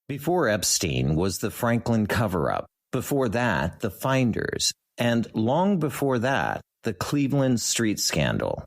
Before Epstein was the Franklin cover-up. Before that, the Finders. And long before that, the Cleveland street scandal.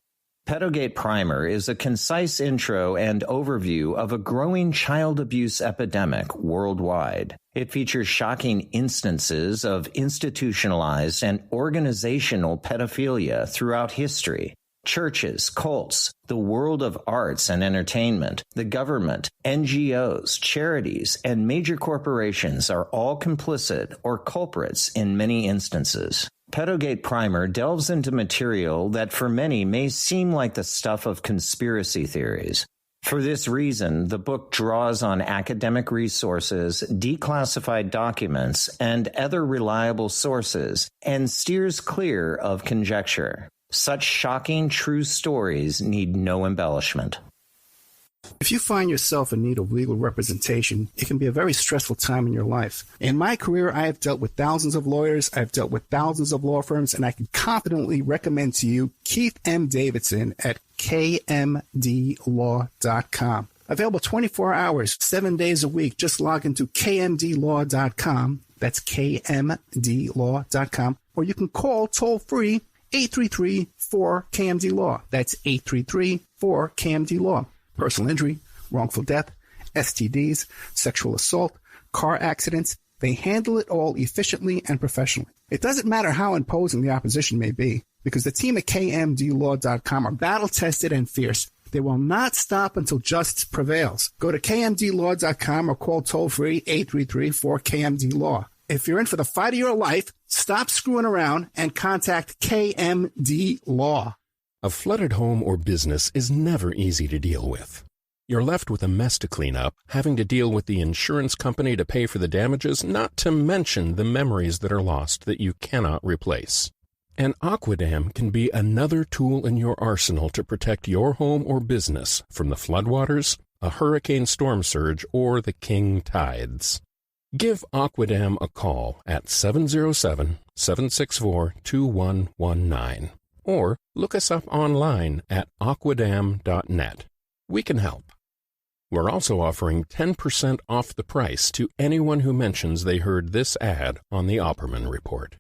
Pedogate Primer is a concise intro and overview of a growing child abuse epidemic worldwide. It features shocking instances of institutionalized and organizational pedophilia throughout history. Churches, cults, the world of arts and entertainment, the government, NGOs, charities, and major corporations are all complicit or culprits in many instances. Pedogate Primer delves into material that for many may seem like the stuff of conspiracy theories. For this reason, the book draws on academic resources, declassified documents, and other reliable sources, and steers clear of conjecture. Such shocking, true stories need no embellishment. If you find yourself in need of legal representation, it can be a very stressful time in your life. In my career, I have dealt with thousands of lawyers, I've dealt with thousands of law firms, and I can confidently recommend to you Keith M. Davidson at kmdlaw.com. Available 24 hours, 7 days a week. Just log into kmdlaw.com. That's kmdlaw.com. Or you can call toll-free 833-4KMD-LAW. That's 833-4KMD-LAW. Personal injury, wrongful death, STDs, sexual assault, car accidents. They handle it all efficiently and professionally. It doesn't matter how imposing the opposition may be, because the team at KMDLaw.com are battle-tested and fierce. They will not stop until justice prevails. Go to KMDLaw.com or call toll-free 833-4KMD-LAW. If you're in for the fight of your life, stop screwing around and contact KMD Law. A flooded home or business is never easy to deal with. You're left with a mess to clean up, having to deal with the insurance company to pay for the damages, not to mention the memories that are lost that you cannot replace. And Aquadam can be another tool in your arsenal to protect your home or business from the floodwaters, a hurricane storm surge, or the king tides. Give Aquadam a call at 707-764-2119 or look us up online at aquadam.net. We can help. We're also offering 10% off the price to anyone who mentions they heard this ad on the Opperman Report.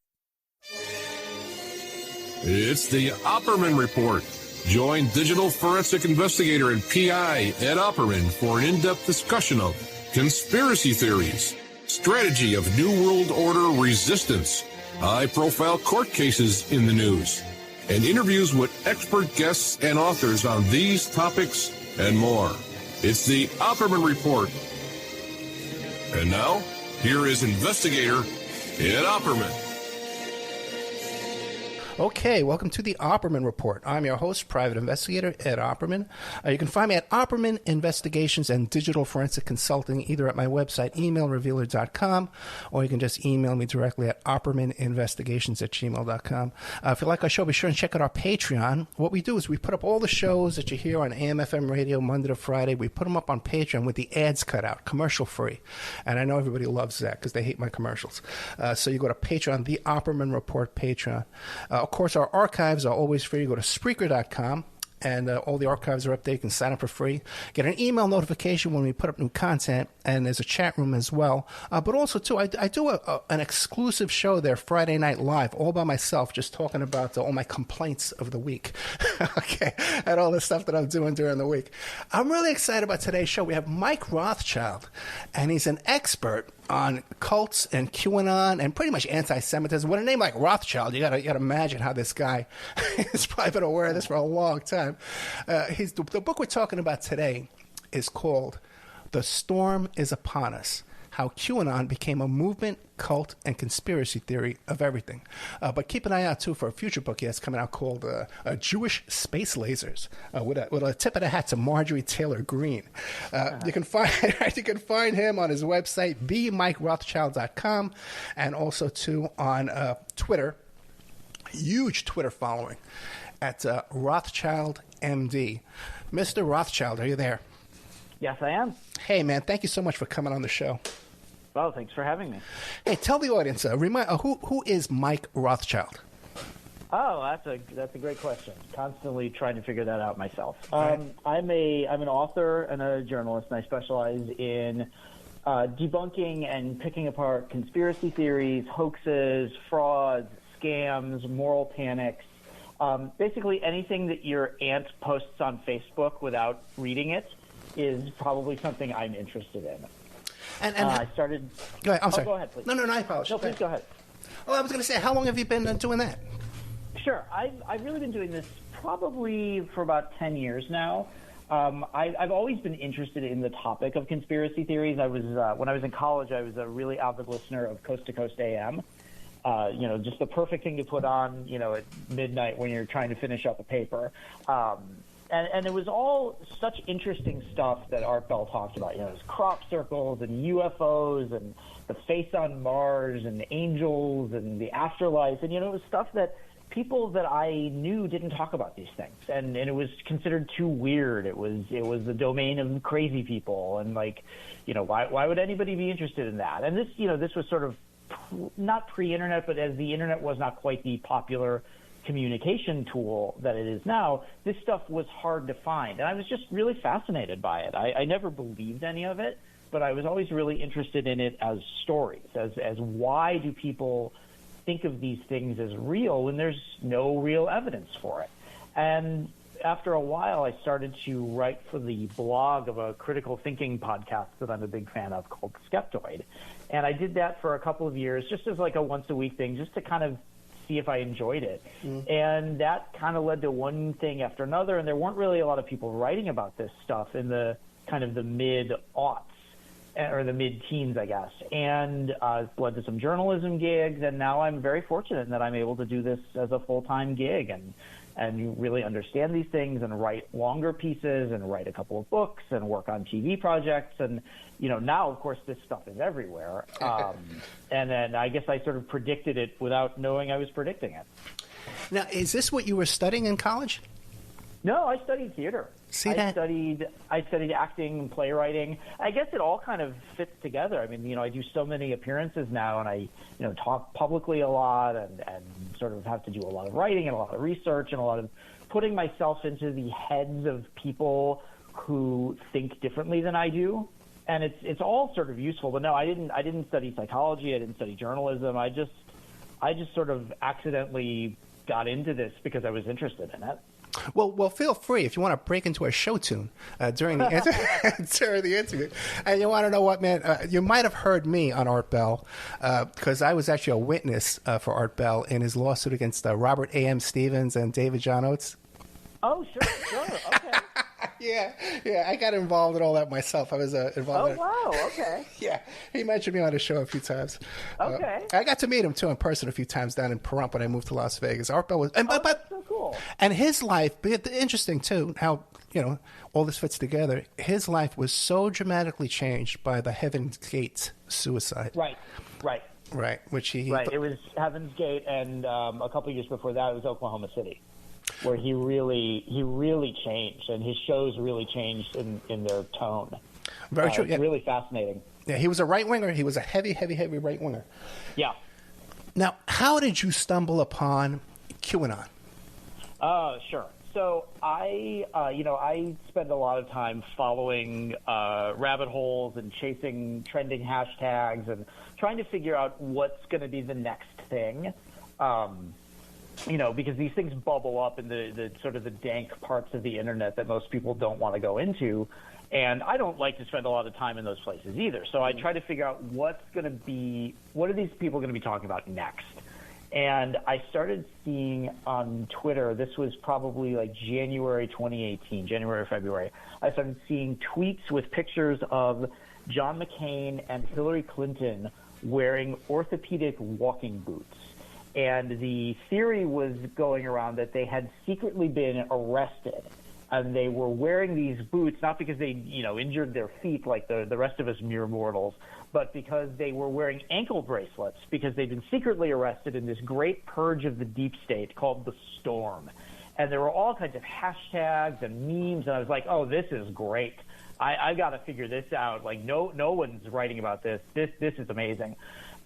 It's the Opperman Report. Join digital forensic investigator and PI Ed Opperman for an in-depth discussion of conspiracy theories, strategy of New World Order resistance, high-profile court cases in the news, and interviews with expert guests and authors on these topics and more. It's the Opperman Report. And now, here is investigator Ed Opperman. Okay, welcome to the Opperman Report. I'm your host, private investigator Ed Opperman. You can find me at Opperman Investigations and Digital Forensic Consulting, either at my website, emailrevealer.com, or you can just email me directly at oppermaninvestigations@gmail.com. If you like our show, be sure and check out our Patreon. What we do is we put up all the shows that you hear on AM/FM radio Monday to Friday. We put them up on Patreon with the ads cut out, commercial-free. And I know everybody loves that because they hate my commercials. So you go to Patreon, the Opperman Report Patreon. Of course, our archives are always free. You go to Spreaker.com, and all the archives are up there. You can sign up for free. Get an email notification when we put up new content, and there's a chat room as well. But also, too, I do an exclusive show there, Friday Night Live, all by myself, just talking about all my complaints of the week, okay, and all the stuff that I'm doing during the week. I'm really excited about today's show. We have Mike Rothschild, and he's an expert on cults and QAnon and pretty much anti-Semitism. With a name like Rothschild, you gotta imagine how this guy has probably been aware of this for a long time. The book we're talking about today is called "The Storm is Upon Us: How QAnon Became a Movement, Cult, and Conspiracy Theory of Everything." But keep an eye out, too, for a future book he has coming out called Jewish Space Lasers, with a tip of the hat to Marjorie Taylor Greene. You can find him on his website, bmikerothschild.com, and also, too, on Twitter. Huge Twitter following at Rothschild MD. Mr. Rothschild, are you there? Yes, I am. Hey, man, thank you so much for coming on the show. Well, thanks for having me. Hey, tell the audience, who is Mike Rothschild? Oh, that's a great question. Constantly trying to figure that out myself. Right. I'm an author and a journalist, and I specialize in debunking and picking apart conspiracy theories, hoaxes, frauds, scams, moral panics. Basically anything that your aunt posts on Facebook without reading it is probably something I'm interested in. And I started... Go ahead. I'm sorry. Go ahead, please. No, I apologize. No, please go ahead. Oh, I was going to say, how long have you been doing that? Sure. I've really been doing this probably for about 10 years now. I've always been interested in the topic of conspiracy theories. When I was in college, I was a really avid listener of Coast to Coast AM. Just the perfect thing to put on, at midnight when you're trying to finish up a paper. And it was all such interesting stuff that Art Bell talked about. It was crop circles and UFOs and the face on Mars and angels and the afterlife. And, it was stuff that people that I knew didn't talk about these things. And it was considered too weird. It was the domain of crazy people. And, why would anybody be interested in that? And this was sort of not pre-internet, but as the internet was not quite the popular communication tool that it is now, this stuff was hard to find. And I was just really fascinated by it. I never believed any of it, but I was always really interested in it as stories, as why do people think of these things as real when there's no real evidence for it. And after a while, I started to write for the blog of a critical thinking podcast that I'm a big fan of called Skeptoid. And I did that for a couple of years just as like a once-a-week thing, just to kind of see if I enjoyed it. And that kind of led to one thing after another, and there weren't really a lot of people writing about this stuff in the kind of the mid-aughts, or the mid-teens, I guess. And it led to some journalism gigs, and now I'm very fortunate in that I'm able to do this as a full-time gig and you really understand these things and write longer pieces and write a couple of books and work on TV projects. And, now, of course, this stuff is everywhere. And then I guess I sort of predicted it without knowing I was predicting it. Now, is this what you were studying in college? No, I studied theater. I studied acting and playwriting. I guess it all kind of fits together. I mean, I do so many appearances now, and I, talk publicly a lot and sort of have to do a lot of writing and a lot of research and a lot of putting myself into the heads of people who think differently than I do. And it's all sort of useful. But no, I didn't study psychology. I didn't study journalism. I just sort of accidentally got into this because I was interested in it. Well, feel free if you want to break into a show tune during the interview. And you want to know what, man? You might have heard me on Art Bell because I was actually a witness for Art Bell in his lawsuit against Robert A.M. Stevens and David John Oates. Oh, sure, okay. Yeah, I got involved in all that myself. I was involved. Oh, wow, okay. Yeah, he mentioned me on his show a few times. Okay. I got to meet him, too, in person a few times down in Pahrump when I moved to Las Vegas. Art Bell was... that's so cool. And his life, interesting, too, how, all this fits together. His life was so dramatically changed by the Heaven's Gate suicide. Right. Which he... Right, it was Heaven's Gate, and a couple of years before that, it was Oklahoma City, where he really changed, and his shows really changed in their tone. Very true. It's really fascinating. Yeah, he was a right-winger. He was a heavy right-winger. Yeah. Now, how did you stumble upon QAnon? Sure. So I spend a lot of time following rabbit holes and chasing trending hashtags and trying to figure out what's going to be the next thing. Because these things bubble up in the sort of the dank parts of the internet that most people don't want to go into. And I don't like to spend a lot of time in those places either. So I try to figure out what are these people going to be talking about next? And I started seeing on Twitter, this was probably like January 2018, January or February, I started seeing tweets with pictures of John McCain and Hillary Clinton wearing orthopedic walking boots. And the theory was going around that they had secretly been arrested, and they were wearing these boots not because they, injured their feet like the rest of us mere mortals, but because they were wearing ankle bracelets because they'd been secretly arrested in this great purge of the deep state called the Storm. And there were all kinds of hashtags and memes, and I was like, oh, this is great. I've got to figure this out. Like, no one's writing about this. This is amazing.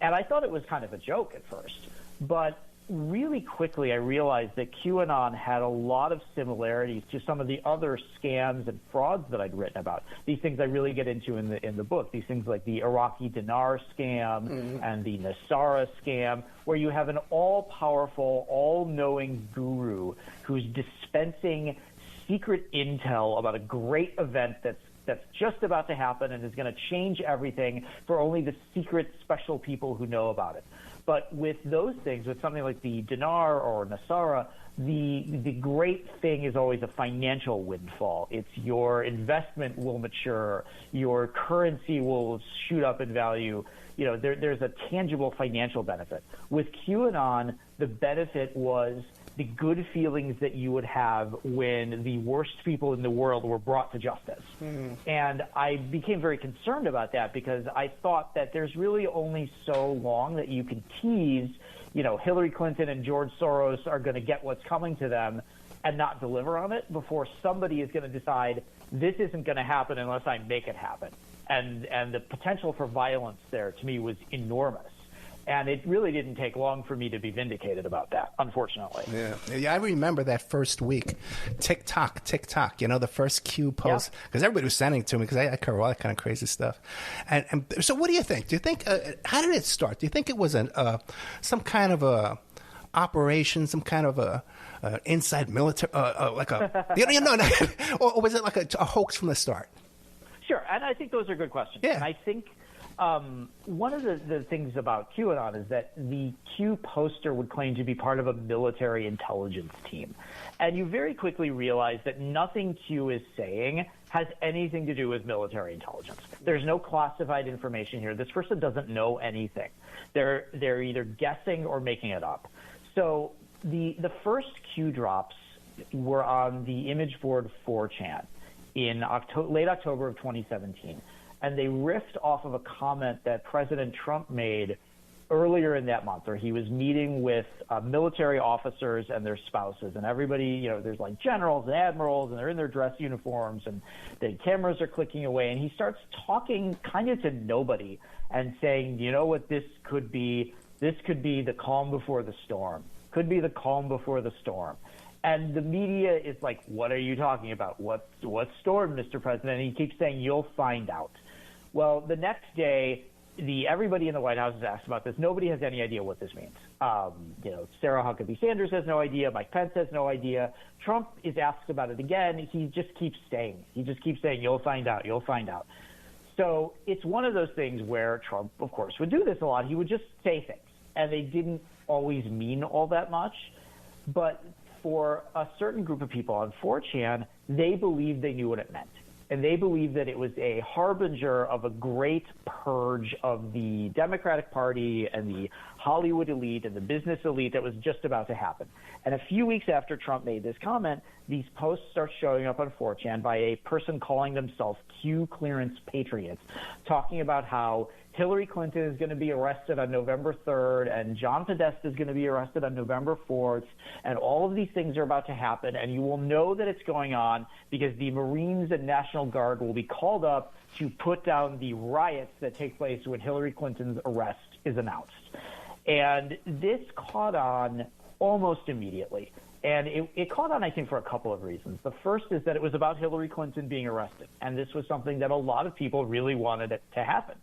And I thought it was kind of a joke at first. But really quickly I realized that QAnon had a lot of similarities to some of the other scams and frauds that I'd written about. These things I really get into in the book. These things like the Iraqi dinar scam and the Nasara scam, where you have an all-powerful, all-knowing guru who's dispensing secret intel about a great event that's just about to happen and is going to change everything for only the secret special people who know about it. But with those things, with something like the dinar or Nasara, the great thing is always a financial windfall. It's your investment will mature, your currency will shoot up in value. You know, there's a tangible financial benefit. With QAnon, the benefit was the good feelings that you would have when the worst people in the world were brought to justice. And I became very concerned about that because I thought that there's really only so long that you can tease, you know, Hillary Clinton and George Soros are going to get what's coming to them and not deliver on it before somebody is going to decide this isn't going to happen unless I make it happen. And the potential for violence there to me was enormous. And it really didn't take long for me to be vindicated about that, unfortunately. Yeah, I remember that first week. TikTok, you know, the first Q post. Because everybody was sending it to me because I cover all that kind of crazy stuff. And so what do you think? Do you think, how did it start? Do you think it was some kind of a operation, some kind of a inside military, like a, you know, or was it like a hoax from the start? Sure, and I think those are good questions. Yeah. And I think one of the things about QAnon is that the Q poster would claim to be part of a military intelligence team. And you very quickly realize that nothing Q is saying has anything to do with military intelligence. There's no classified information here. This person doesn't know anything. They're either guessing or making it up. So the first Q drops were on the image board 4chan in late October of 2017. And they riffed off of a comment that President Trump made earlier in that month, where he was meeting with military officers and their spouses. And everybody, you know, there's like generals and admirals, and they're in their dress uniforms, and the cameras are clicking away. And he starts talking kind of to nobody and saying, you know what this could be? This could be the calm before the storm. Could be the calm before the storm. And the media is like, what are you talking about? What storm, Mr. President? And he keeps saying, you'll find out. Well, the next day, everybody in the White House is asked about this. Nobody has any idea what this means. You know, Sarah Huckabee Sanders has no idea. Mike Pence has no idea. Trump is asked about it again. He just keeps saying, you'll find out, you'll find out. So it's one of those things where Trump, of course, would do this a lot. He would just say things, and they didn't always mean all that much. But for a certain group of people on 4chan, they believed they knew what it meant. And they believed that it was a harbinger of a great purge of the Democratic Party and the Hollywood elite and the business elite that was just about to happen. And a few weeks after Trump made this comment, these posts start showing up on 4chan by a person calling themselves Clearance Patriot, talking about how Hillary Clinton is going to be arrested on November 3rd, and John Podesta is going to be arrested on November 4th, and all of these things are about to happen, and you will know that it's going on because the Marines and National Guard will be called up to put down the riots that take place when Hillary Clinton's arrest is announced. And this caught on almost immediately. And it caught on, I think, for a couple of reasons. The first is that it was about Hillary Clinton being arrested, and this was something that a lot of people really wanted it to happen.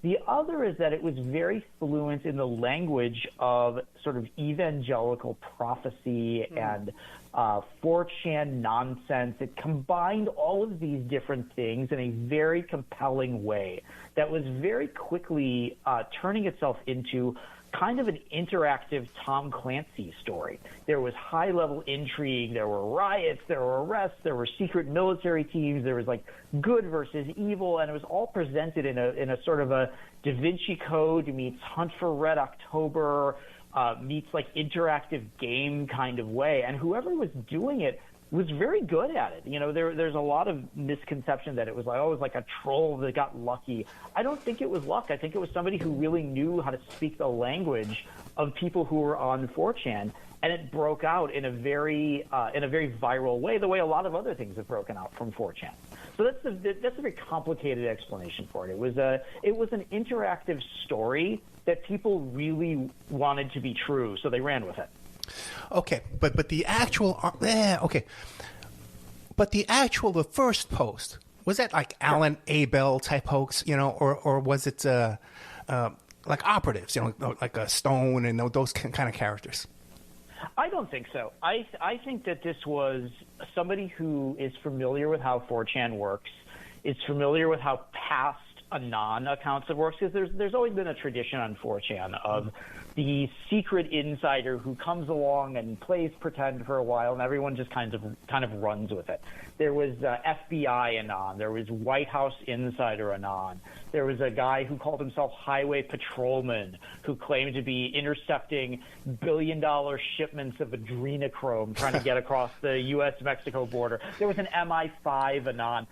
The other is that it was very fluent in the language of sort of evangelical prophecy and 4chan nonsense. It combined all of these different things in a very compelling way that was very quickly turning itself into kind of an interactive Tom Clancy story. There was high-level intrigue, there were riots, there were arrests, there were secret military teams, there was like good versus evil, and it was all presented in a sort of a Da Vinci Code meets Hunt for Red October, meets like interactive game kind of way. And whoever was doing it was very good at it. There's a lot of misconception that it was like a troll that got lucky. I don't think it was luck. I think it was somebody who really knew how to speak the language of people who were on 4chan, and it broke out in a very viral way, the way a lot of other things have broken out from 4chan. So that's a very complicated explanation for it. It was an interactive story that people really wanted to be true, so they ran with it. Okay, but the actual the first post, was that like Alan Abel type hoax, or was it like operatives, like a Stone and those kind of characters? I don't think so. I think that this was somebody who is familiar with how 4chan works, is familiar with how past Anon accounts have worked, because there's always been a tradition on 4chan of the secret insider who comes along and plays pretend for a while, and everyone just kind of runs with it. There was FBI Anon. There was White House Insider Anon. There was a guy who called himself Highway Patrolman who claimed to be intercepting billion-dollar shipments of adrenochrome trying to get across the U.S.-Mexico border. There was an MI5 Anon.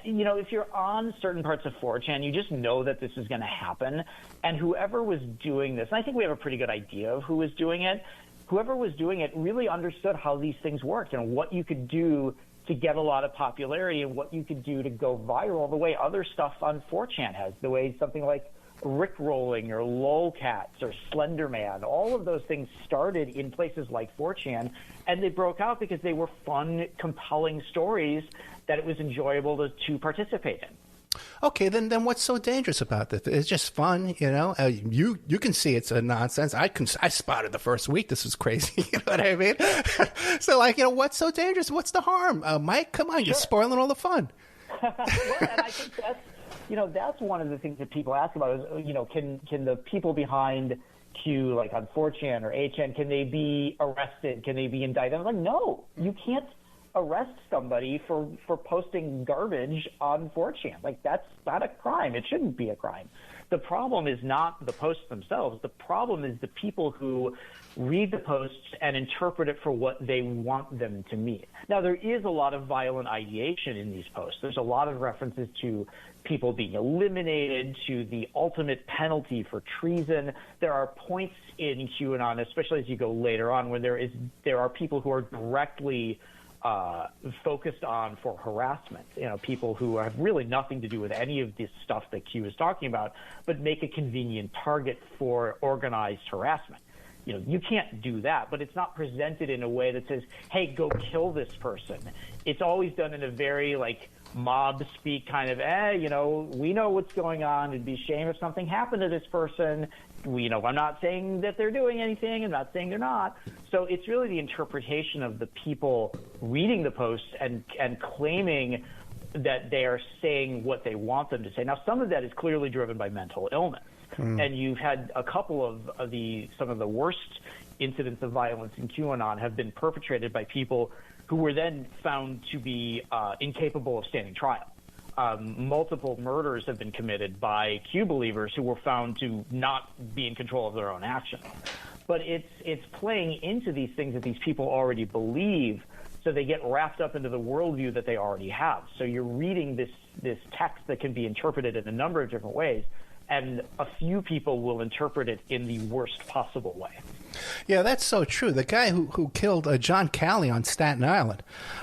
If you're on certain parts of 4chan, you just know that this is going to happen. And whoever was doing this, and I think we have a pretty good idea of who was doing it, whoever was doing it really understood how these things worked and what you could do to get a lot of popularity and what you could do to go viral the way other stuff on 4chan has, the way something like Rickrolling or Lolcats or Slenderman, all of those things started in places like 4chan, and they broke out because they were fun, compelling stories that it was enjoyable to participate in. Okay, then what's so dangerous about this? It's just fun, You can see it's a nonsense. I spotted the first week. This was crazy. You know what I mean? So, what's so dangerous? What's the harm? Mike, come on, You're spoiling all the fun. Well, and I think that's one of the things that people ask about is, can the people behind Q, like on 4chan or 8chan, can they be arrested? Can they be indicted? I'm like, no, you can't arrest somebody for posting garbage on 4chan. Like, that's not a crime. It shouldn't be a crime. The problem is not the posts themselves. The problem is the people who read the posts and interpret it for what they want them to mean. Now, there is a lot of violent ideation in these posts. There's a lot of references to people being eliminated, to the ultimate penalty for treason. There are points in QAnon, especially as you go later on, when there are people who are directly focused on for harassment, people who have really nothing to do with any of this stuff that Q is talking about, but make a convenient target for organized harassment. You can't do that, but it's not presented in a way that says, hey, go kill this person. It's always done in a very mob speak kind of, we know what's going on. It'd be a shame if something happened to this person. I'm not saying that they're doing anything. I'm not saying they're not. So it's really the interpretation of the people reading the posts and claiming that they are saying what they want them to say. Now, some of that is clearly driven by mental illness. And you've had a couple of some of the worst incidents of violence in QAnon have been perpetrated by people who were then found to be incapable of standing trial. Multiple murders have been committed by Q believers who were found to not be in control of their own actions. But it's playing into these things that these people already believe, so they get wrapped up into the worldview that they already have. So you're reading this text that can be interpreted in a number of different ways, and a few people will interpret it in the worst possible way. Yeah, that's so true. The guy who killed John Calley on Staten Island,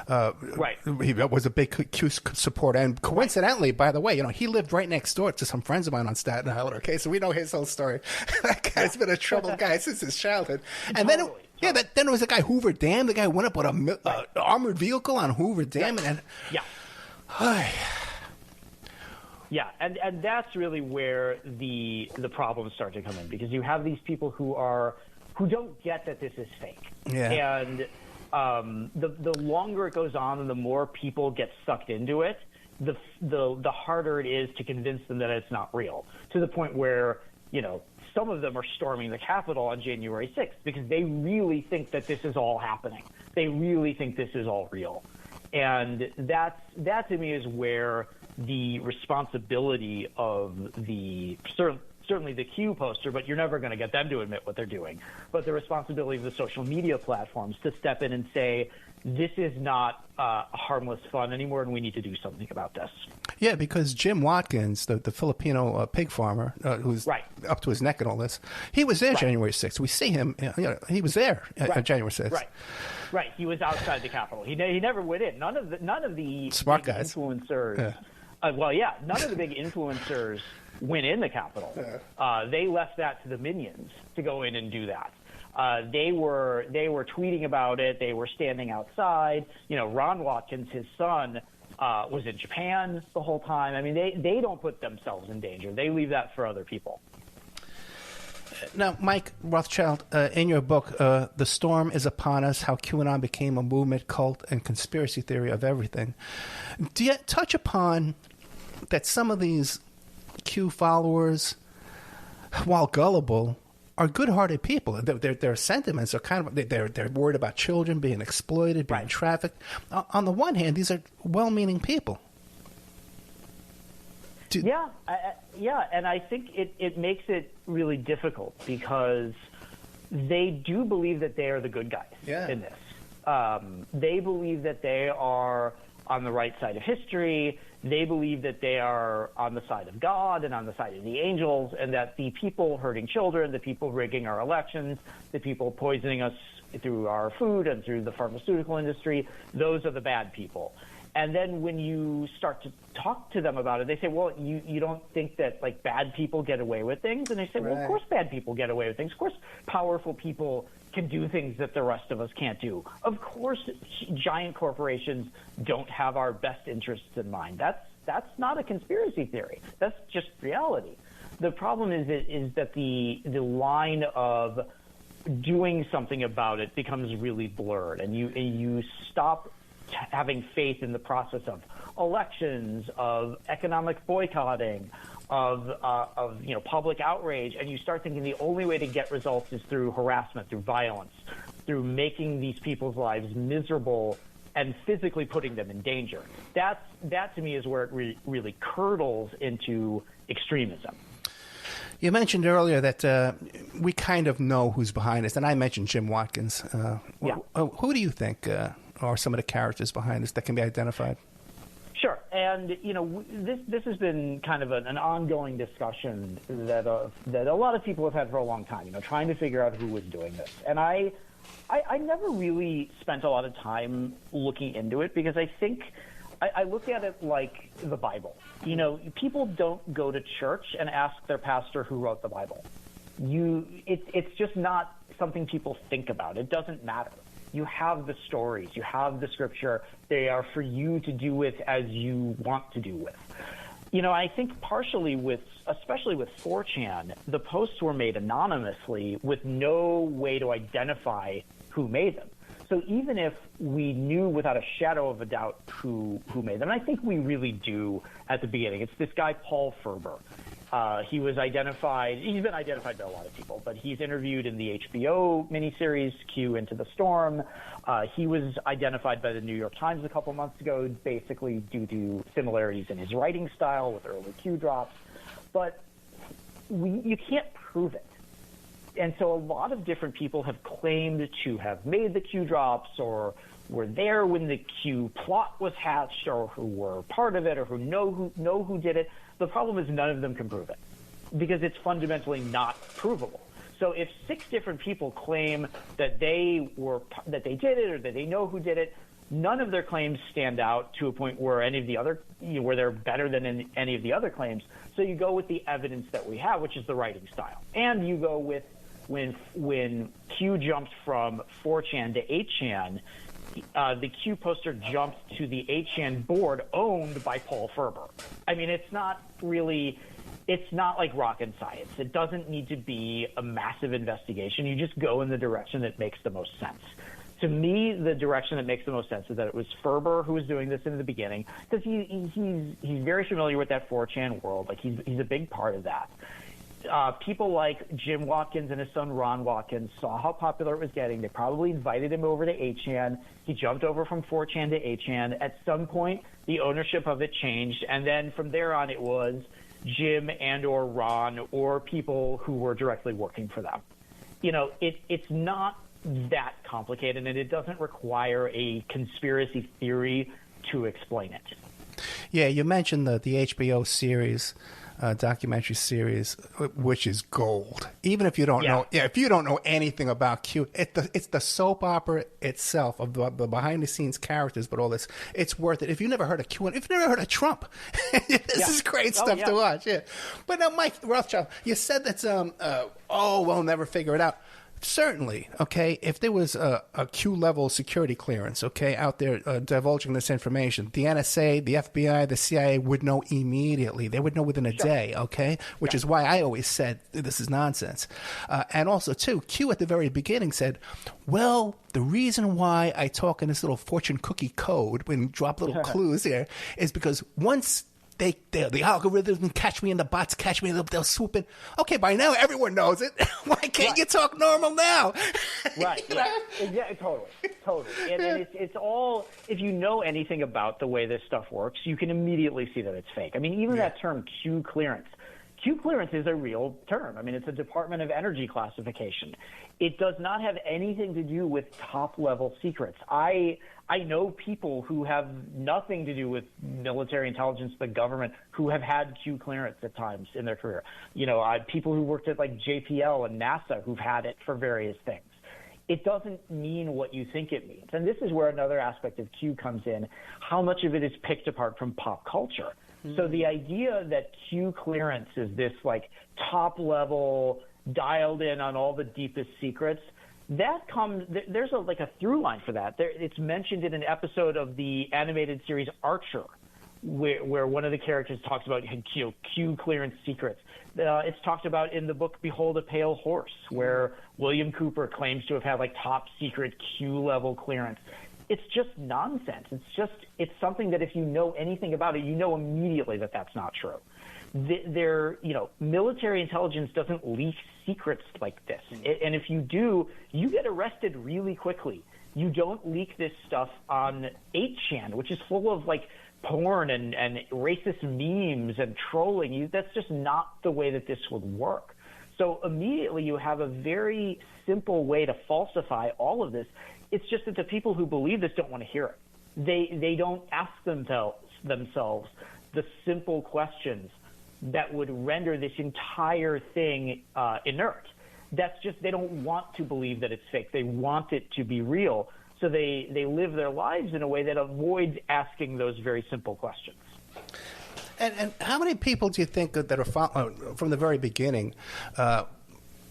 right? He was a big Q supporter, and coincidentally, by the way, he lived right next door to some friends of mine on Staten Island. Okay, so we know his whole story. That guy's been a troubled guy since his childhood. And then it was a guy Hoover Dam. The guy went up with an armored vehicle on Hoover Dam, Yeah, and that's really where the problems start to come in, because you have these people who don't get that this is fake. Yeah. And the longer it goes on and the more people get sucked into it, the harder it is to convince them that it's not real, to the point where, some of them are storming the Capitol on January 6th because they really think that this is all happening. They really think this is all real. And that to me is where the responsibility of certainly the Q poster, but you're never going to get them to admit what they're doing. But the responsibility of the social media platforms to step in and say, this is not harmless fun anymore, and we need to do something about this. Yeah, because Jim Watkins, the Filipino pig farmer, who's up to his neck in all this, he was there January 6th. We see him, he was there on January 6th. Right. He was outside the Capitol. He never went in. None of the smart guys, influencers. None of the big influencers went in the Capitol. They left that to the minions to go in and do that. They were tweeting about it. They were standing outside. Ron Watkins, his son, was in Japan the whole time. I mean, they don't put themselves in danger. They leave that for other people. Now, Mike Rothschild, in your book, The Storm is Upon Us, How QAnon Became a Movement, Cult, and Conspiracy Theory of Everything, do you touch upon that some of these Q followers, while gullible, are good-hearted people? Their sentiments are kind of they're worried about children being exploited, being trafficked. On the one hand, these are well-meaning people. And I think it makes it really difficult because they do believe that they are the good guys in this. They believe that they are on the right side of history. They believe that they are on the side of God and on the side of the angels, and that the people hurting children, the people rigging our elections, the people poisoning us through our food and through the pharmaceutical industry, those are the bad people. And then when you start to talk to them about it, they say, well, you don't think that, like, bad people get away with things? And they say, well, of course bad people get away with things. Of course powerful people can do things that the rest of us can't do. Of course giant corporations don't have our best interests in mind. That's not a conspiracy theory. That's just reality. The problem is that the line of doing something about it becomes really blurred, and you stop having faith in the process of elections, of economic boycotting, of public outrage, and you start thinking the only way to get results is through harassment, through violence, through making these people's lives miserable and physically putting them in danger. That to me is where it really curdles into extremism. You mentioned earlier that we kind of know who's behind this, and I mentioned Jim Watkins. Who do you think are some of the characters behind this that can be identified? Sure, and this has been kind of an ongoing discussion that a lot of people have had for a long time. Trying to figure out who was doing this, and I never really spent a lot of time looking into it because I think I look at it like the Bible. People don't go to church and ask their pastor who wrote the Bible. It's just not something people think about. It doesn't matter. You have the stories, you have the scripture. They are for you to do with as you want to do with. I think partially especially with 4chan, the posts were made anonymously with no way to identify who made them. So even if we knew without a shadow of a doubt who made them, and I think we really do at the beginning, it's this guy, Paul Ferber. He was identified. He's been identified by a lot of people, but he's interviewed in the HBO miniseries Q Into the Storm. He was identified by the New York Times a couple months ago, basically due to similarities in his writing style with early Q drops. But you can't prove it. And so a lot of different people have claimed to have made the Q drops or were there when the Q plot was hatched or who were part of it or who know who did it. The problem is none of them can prove it because it's fundamentally not provable. So if 6 different people claim that they did it or that they know who did it, none of their claims stand out to a point where any of the other where they're better than any of the other claims. So you go with the evidence that we have, which is the writing style, and you go with when Q jumped from 4chan to 8chan. The Q poster jumped to the 8chan board owned by Paul Ferber. I mean, it's not like rocket science. It doesn't need to be a massive investigation. You just go in the direction that makes the most sense. To me, the direction that makes the most sense is that it was Ferber who was doing this in the beginning because he's very familiar with that 4chan world. Like he's a big part of that. People like Jim Watkins and his son Ron Watkins saw how popular it was getting. They probably invited him over to 8chan. He jumped over from 4chan to 8chan. At some point, the ownership of it changed, and then from there on, it was Jim and or Ron or people who were directly working for them. It's not that complicated, and it doesn't require a conspiracy theory to explain it. Yeah, you mentioned the HBO series, documentary series, which is gold. Even if you don't know, if you don't know anything about Q, it's the soap opera itself of the behind the scenes characters, but all this, it's worth it. If you never heard of QAnon, if you've never heard of Trump, this is great stuff to watch. Yeah, but now, Mike Rothschild, you said that's we'll never figure it out. Certainly, okay, if there was a Q-level security clearance, okay, out there divulging this information, the NSA, the FBI, the CIA would know immediately. They would know within a day, okay, which is why I always said this is nonsense. And also, too, Q at the very beginning said, well, the reason why I talk in this little fortune cookie code and drop little clues here is because once the algorithms catch me and the bots catch me, they'll swoop in. Okay, by now everyone knows it. Why can't you talk normal now? Right. Yeah, totally. And it's all, if you know anything about the way this stuff works, you can immediately see that it's fake. I mean, even that term Q clearance. Q clearance is a real term. I mean, it's a Department of Energy classification. It does not have anything to do with top-level secrets. I know people who have nothing to do with military intelligence, the government, who have had Q clearance at times in their career. People who worked at like JPL and NASA who've had it for various things. It doesn't mean what you think it means. And this is where another aspect of Q comes in, how much of it is picked apart from pop culture. So the idea that Q clearance is this like top level, dialed in on all the deepest secrets, that comes, there's a through line for that. It's mentioned in an episode of the animated series Archer, where one of the characters talks about Q clearance secrets. It's talked about in the book Behold a Pale Horse, where William Cooper claims to have had like top secret Q level clearance. It's just nonsense. It's something that if you know anything about it, you know immediately that that's not true. Military intelligence doesn't leak secrets like this. And if you do, you get arrested really quickly. You don't leak this stuff on 8chan, which is full of like porn and racist memes and trolling. That's just not the way that this would work. So immediately you have a very simple way to falsify all of this. It's just that the people who believe this don't want to hear it. They don't ask themselves the simple questions that would render this entire thing inert. That's just, they don't want to believe that it's fake. They want it to be real. So they live their lives in a way that avoids asking those very simple questions. And how many people do you think that are from the very beginning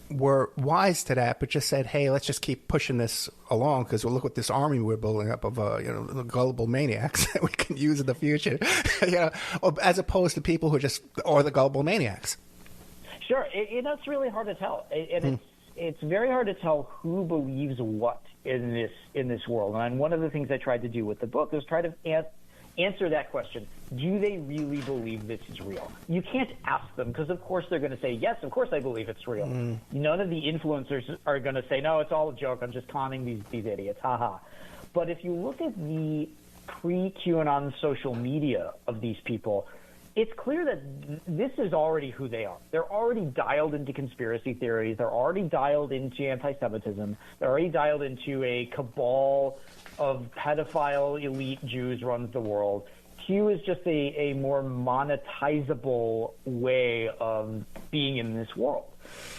were wise to that, but just said, hey, let's just keep pushing this along because we'll look at this army we're building up of the gullible maniacs that we can use in the future, as opposed to people who are the gullible maniacs? Sure. It's really hard to tell. It's very hard to tell who believes what in this world. And one of the things I tried to do with the book was try to answer that question. Do they really believe this is real? You can't ask them because, of course, they're going to say, yes, of course I believe it's real. None of the influencers are going to say, no, it's all a joke. I'm just conning these idiots. Ha-ha. But if you look at the pre-QAnon social media of these people, it's clear that this is already who they are. They're already dialed into conspiracy theories. They're already dialed into anti-Semitism. They're already dialed into a cabal of pedophile elite Jews runs the world. Q is just a more monetizable way of being in this world.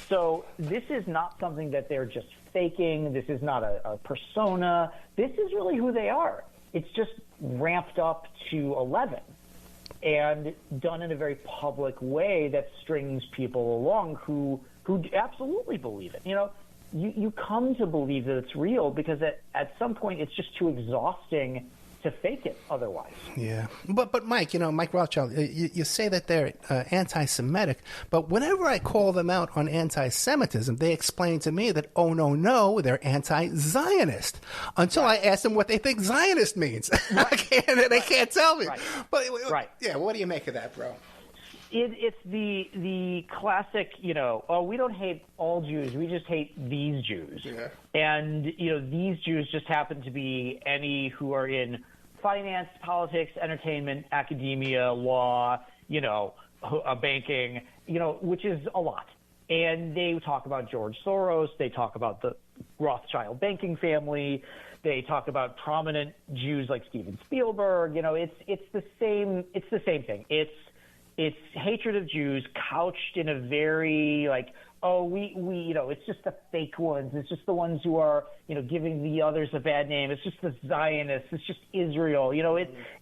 So this is not something that they're just faking. This is not a persona. This is really who they are. It's just ramped up to 11 and done in a very public way that strings people along who absolutely believe it. You come to believe that it's real because at some point it's just too exhausting to fake it otherwise. Yeah. But Mike, Mike Rothschild, you say that they're anti-Semitic, but whenever I call them out on anti-Semitism, they explain to me that, oh, no, they're anti-Zionist. Until I ask them what they think Zionist means. Right. They can't tell me. Right. But, yeah, what do you make of that, bro? It's the classic, we don't hate all Jews. We just hate these Jews. Yeah. And, these Jews just happen to be any who are in finance, politics, entertainment, academia, law, banking, which is a lot. And they talk about George Soros. They talk about the Rothschild banking family. They talk about prominent Jews like Steven Spielberg. It's the same thing. It's hatred of Jews couched in a very it's just the fake ones. It's just the ones who are, giving the others a bad name. It's just the Zionists. It's just Israel.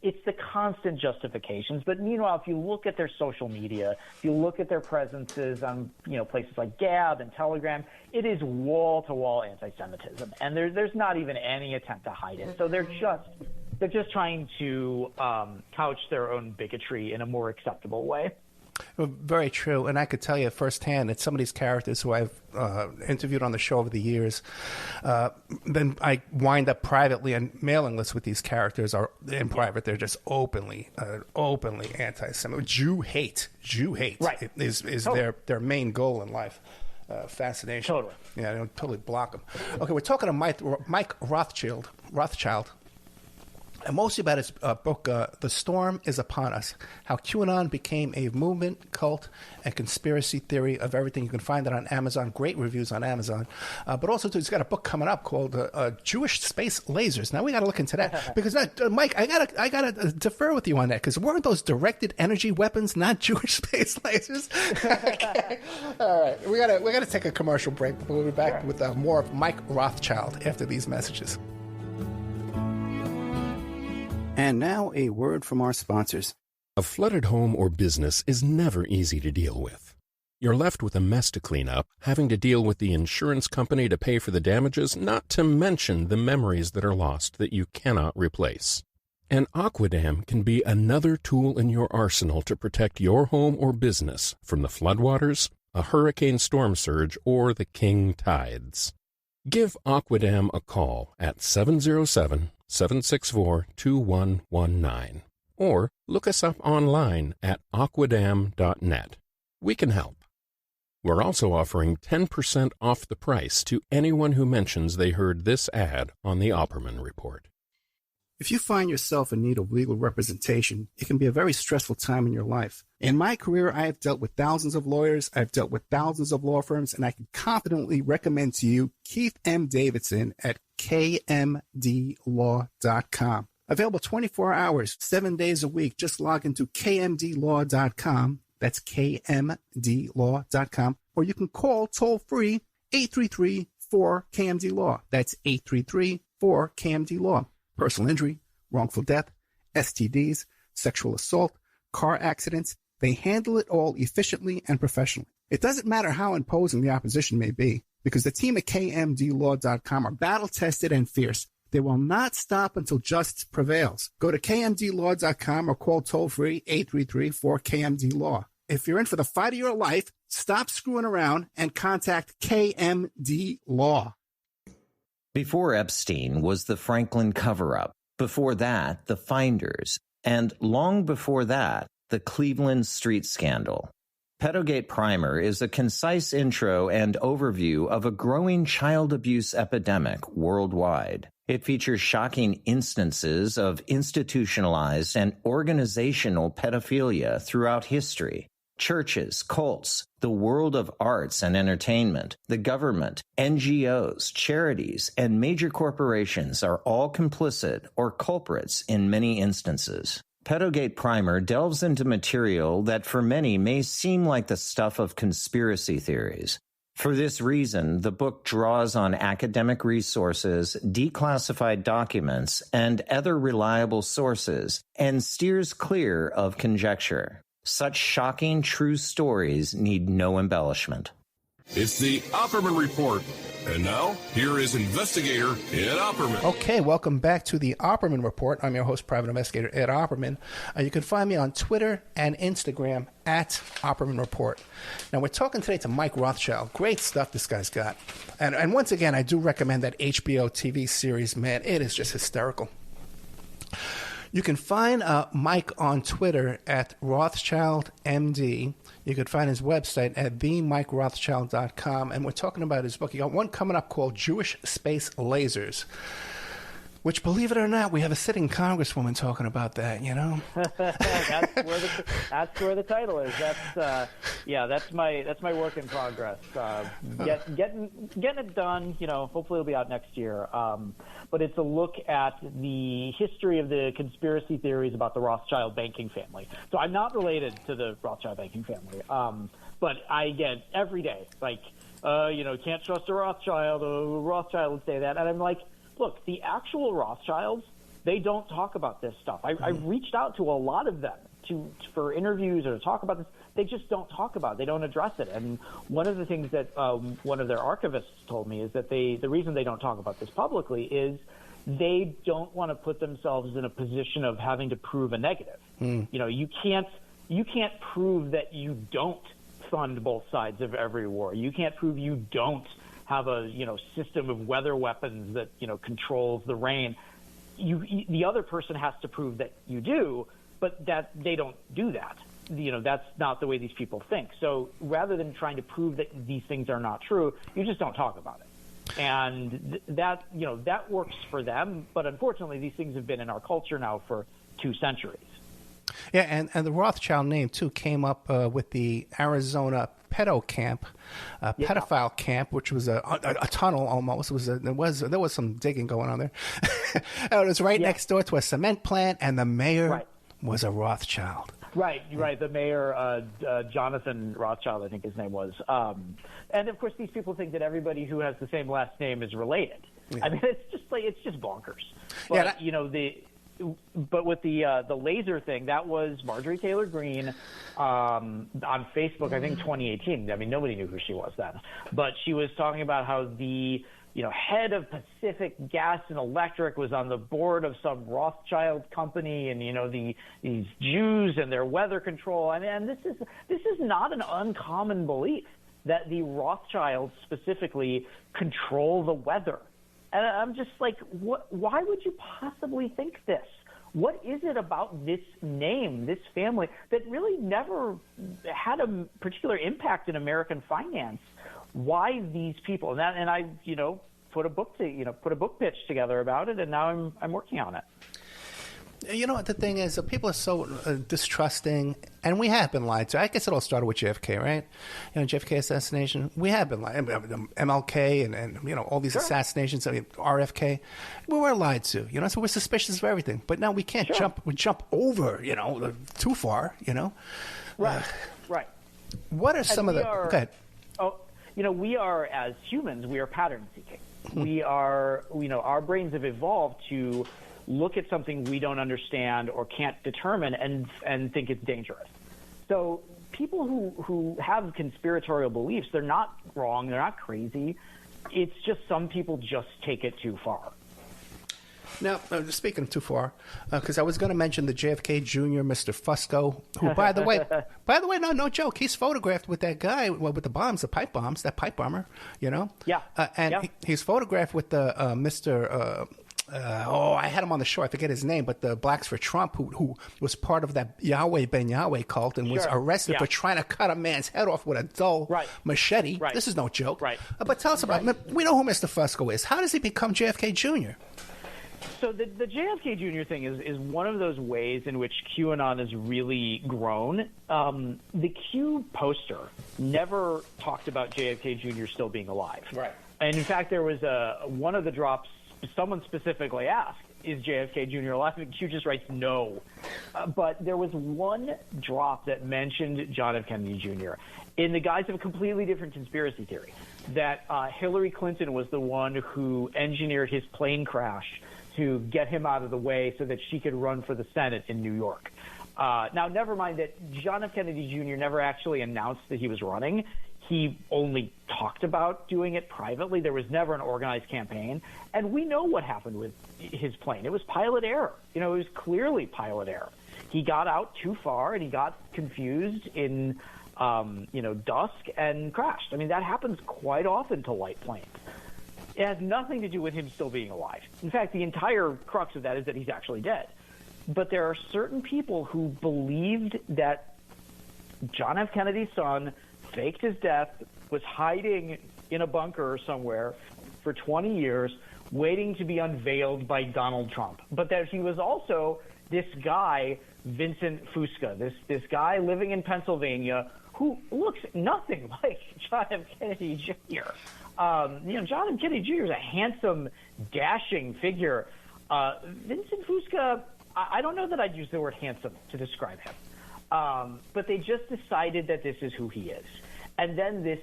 It's the constant justifications. But meanwhile, if you look at their social media, if you look at their presences on, places like Gab and Telegram, it is wall-to-wall anti-Semitism. And there's not even any attempt to hide it. So they're just trying to couch their own bigotry in a more acceptable way. Very true. And I could tell you firsthand that some of these characters who I've interviewed on the show over the years, then I wind up privately on mailing lists with these characters, or in private, they're just openly anti-Semitic. Jew hate right. is totally. their main goal in life. Fascination. Totally. Yeah, I don't totally block them. Okay, we're talking to Mike Rothschild. And mostly about his book, The Storm is Upon Us, How QAnon Became a Movement, Cult, and Conspiracy Theory of Everything. You can find it on Amazon. Great reviews on Amazon. But also, he's got a book coming up called Jewish Space Lasers. Now, we got to look into that. Because, Mike, I gotta defer with you on that, because weren't those directed energy weapons not Jewish space lasers? Okay. All right. We gotta take a commercial break. We'll be back with more of Mike Rothschild after these messages. And now a word from our sponsors. A flooded home or business is never easy to deal with. You're left with a mess to clean up, having to deal with the insurance company to pay for the damages, not to mention the memories that are lost that you cannot replace. And Aquadam can be another tool in your arsenal to protect your home or business from the floodwaters, a hurricane storm surge, or the king tides. Give Aquadam a call at 707-764-2119 or look us up online at aquadam.net. We can help. We're also offering 10% off the price to anyone who mentions they heard this ad on the Opperman Report. If you find yourself in need of legal representation, it can be a very stressful time in your life. In my career, I have dealt with thousands of lawyers, I've dealt with thousands of law firms, and I can confidently recommend to you Keith M. Davidson at kmdlaw.com. Available 24 hours, 7 days a week. Just log into kmdlaw.com. That's kmdlaw.com. Or you can call toll-free 833-4KMD-LAW. That's 833-4KMD-LAW. Personal injury, wrongful death, STDs, sexual assault, car accidents. They handle it all efficiently and professionally. It doesn't matter how imposing the opposition may be, because the team at kmdlaw.com are battle-tested and fierce. They will not stop until justice prevails. Go to kmdlaw.com or call toll-free 833-4KMD-LAW. If you're in for the fight of your life, stop screwing around and contact KMD Law. Before Epstein was the Franklin cover-up. Before that, the Finders. And long before that, the Cleveland street scandal. Pedogate Primer is a concise intro and overview of a growing child abuse epidemic worldwide. It features shocking instances of institutionalized and organizational pedophilia throughout history. Churches, cults, the world of arts and entertainment, the government, NGOs, charities, and major corporations are all complicit or culprits in many instances. Pedogate Primer delves into material that for many may seem like the stuff of conspiracy theories. For this reason, the book draws on academic resources, declassified documents, and other reliable sources, and steers clear of conjecture. Such shocking true stories need no embellishment. It's the Opperman Report. And now, here is investigator Ed Opperman. Okay, welcome back to the Opperman Report. I'm your host, private investigator Ed Opperman. You can find me on Twitter and Instagram at Opperman Report. Now, we're talking today to Mike Rothschild. Great stuff this guy's got. And once again, I do recommend that HBO TV series. Man, it is just hysterical. You can find Mike on Twitter at RothschildMD. You can find his website at themikerothschild.com. And we're talking about his book. You got one coming up called Jewish Space Lasers. Which, believe it or not, we have a sitting congresswoman talking about that, you know? that's where the title is. That's my work in progress. Getting it done, you know, hopefully it'll be out next year. But it's a look at the history of the conspiracy theories about the Rothschild banking family. So I'm not related to the Rothschild banking family. But I get every day, like, you know, can't trust a Rothschild. A Rothschild would say that. And I'm like, look, the actual Rothschilds, they don't talk about this stuff. I reached out to a lot of them for interviews or to talk about this. They just don't talk about it. They don't address it. And one of the things that one of their archivists told me is that the reason they don't talk about this publicly is they don't want to put themselves in a position of having to prove a negative. You know, you can't prove that you don't fund both sides of every war. You can't prove you don't have a, you know, system of weather weapons that, you know, controls the rain. The other person has to prove that you do, but that they don't do that. You know, that's not the way these people think. So rather than trying to prove that these things are not true, you just don't talk about it. And that, you know, that works for them. But unfortunately, these things have been in our culture now for 2 centuries. Yeah, and the Rothschild name, too, came up with the Arizona pedo camp, pedophile camp, which was a tunnel almost. There was some digging going on there. It was right next door to a cement plant, and the mayor was a Rothschild. Right. The mayor, Jonathan Rothschild, I think his name was. And, of course, these people think that everybody who has the same last name is related. Yeah. I mean, it's just bonkers. But, you know, But with the laser thing, that was Marjorie Taylor Greene on Facebook, I think 2018. I mean, nobody knew who she was then. But she was talking about how the, you know, head of Pacific Gas and Electric was on the board of some Rothschild company, and, you know, these Jews and their weather control. And this is not an uncommon belief that the Rothschilds specifically control the weather. And I'm just like, why would you possibly think this? What is it about this name, this family, that really never had a particular impact in American finance? Why these people? And I, you know, put a book pitch together about it, and now I'm working on it. You know what the thing is? People are so distrusting, and we have been lied to. I guess it all started with JFK, right? You know, JFK assassination. We have been lied. MLK and you know, all these assassinations. I mean, RFK. We were lied to. You know, so we're suspicious of everything. But now we can't jump over. You know, too far. You know. Right. What are some of the? Go ahead. Oh, you know, we are, as humans, we are pattern seeking. We are. You know, our brains have evolved to look at something we don't understand or can't determine and think it's dangerous. So people who have conspiratorial beliefs, they're not wrong, they're not crazy. It's just some people just take it too far. Now, speaking of too far, because I was going to mention the JFK Jr., Mr. Fusco, who, by the way, no joke, he's photographed with that guy, with the bombs, that pipe bomber, you know? Yeah. He's photographed with the Mr. I had him on the show. I forget his name, but the Blacks for Trump, who was part of that Yahweh Ben Yahweh cult and was arrested for trying to cut a man's head off with a dull machete. Right. This is no joke. Right. But tell us about him. We know who Mr. Fusco is. How does he become JFK Jr.? So the JFK Jr. thing is one of those ways in which QAnon has really grown. The Q poster never talked about JFK Jr. still being alive. Right. And in fact, there was one of the drops. Someone specifically asked, is JFK Jr. alive? And Q just writes no. But there was one drop that mentioned John F. Kennedy Jr. in the guise of a completely different conspiracy theory, that Hillary Clinton was the one who engineered his plane crash to get him out of the way so that she could run for the Senate in New York. Now, never mind that John F. Kennedy Jr. never actually announced that he was running. He only talked about doing it privately. There was never an organized campaign. And we know what happened with his plane. It was pilot error. You know, it was clearly pilot error. He got out too far and he got confused in, dusk and crashed. I mean, that happens quite often to light planes. It has nothing to do with him still being alive. In fact, the entire crux of that is that he's actually dead. But there are certain people who believed that John F. Kennedy's son faked his death, was hiding in a bunker somewhere, for 20 years waiting to be unveiled by Donald Trump, but that he was also this guy, Vincent Fusca, this guy living in Pennsylvania who looks nothing like John F. Kennedy Jr. John F. Kennedy Jr. is a handsome, dashing figure. Vincent Fusca, I don't know that I'd use the word handsome to describe him. But they just decided that this is who he is. And then this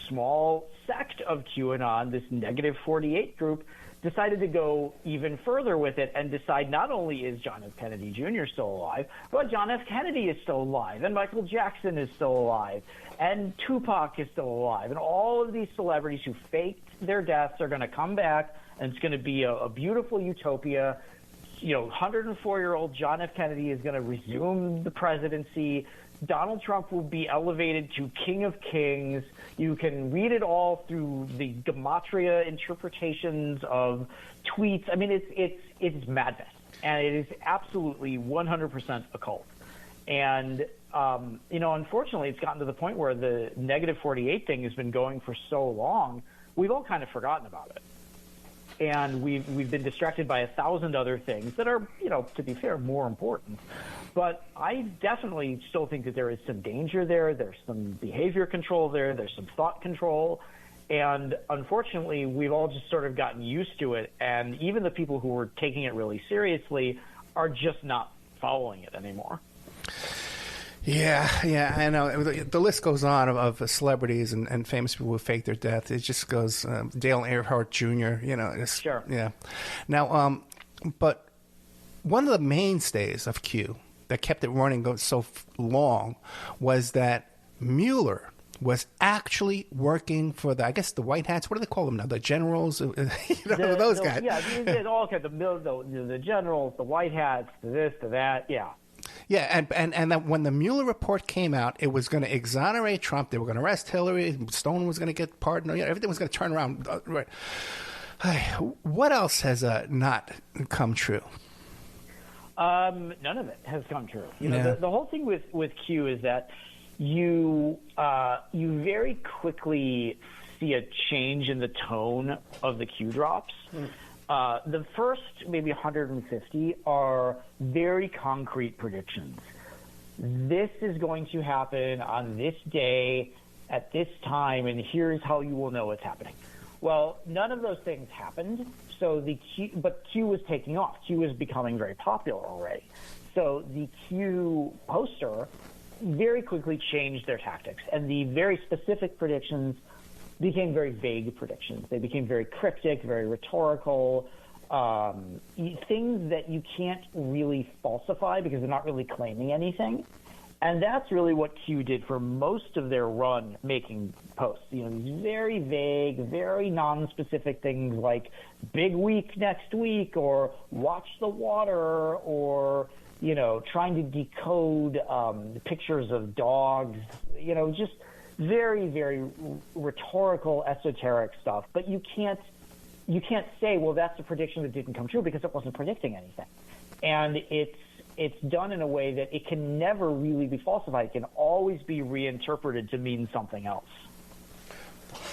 small sect of QAnon, this negative 48 group, decided to go even further with it and decide not only is John F. Kennedy Jr. still alive, but John F. Kennedy is still alive, and Michael Jackson is still alive, and Tupac is still alive, and all of these celebrities who faked their deaths are going to come back, and it's going to be a beautiful utopia. 104-year-old John F. Kennedy is going to resume the presidency. Donald Trump will be elevated to King of Kings. You can read it all through the gematria interpretations of tweets. I mean, it's madness, and it is absolutely 100% a cult. And unfortunately, it's gotten to the point where the negative 48 thing has been going for so long, we've all kind of forgotten about it. And we've been distracted by 1,000 other things that are, to be fair, more important. But I definitely still think that there is some danger there. There's some behavior control there. There's some thought control. And unfortunately, we've all just sort of gotten used to it. And even the people who were taking it really seriously are just not following it anymore. Yeah, I know. The list goes on of celebrities and famous people who fake their death. It just goes Dale Earnhardt Jr., Sure. Yeah. Now, but one of the mainstays of Q that kept it running so long was that Mueller was actually working for the White Hats. What do they call them now? The generals? Those guys. Yeah, all the generals, the White Hats, the this, the that, yeah. Yeah, and that when the Mueller report came out, it was going to exonerate Trump. They were going to arrest Hillary. Stone was going to get pardoned. Everything was going to turn around. Right. What else has not come true? None of it has come true. The whole thing with Q is that you very quickly see a change in the tone of the Q drops. The first maybe 150 are very concrete predictions. This is going to happen on this day at this time, and here's how you will know it's happening. Well, none of those things happened. So but Q was taking off. Q was becoming very popular already. So the Q poster very quickly changed their tactics, and the very specific predictions became very vague predictions. They became very cryptic, very rhetorical, things that you can't really falsify because they're not really claiming anything. And that's really what Q did for most of their run making posts. These very vague, very non-specific things like big week next week or watch the water or, trying to decode pictures of dogs, just very, very rhetorical, esoteric stuff. But you can't say, well, that's a prediction that didn't come true because it wasn't predicting anything. And it's done in a way that it can never really be falsified. It can always be reinterpreted to mean something else.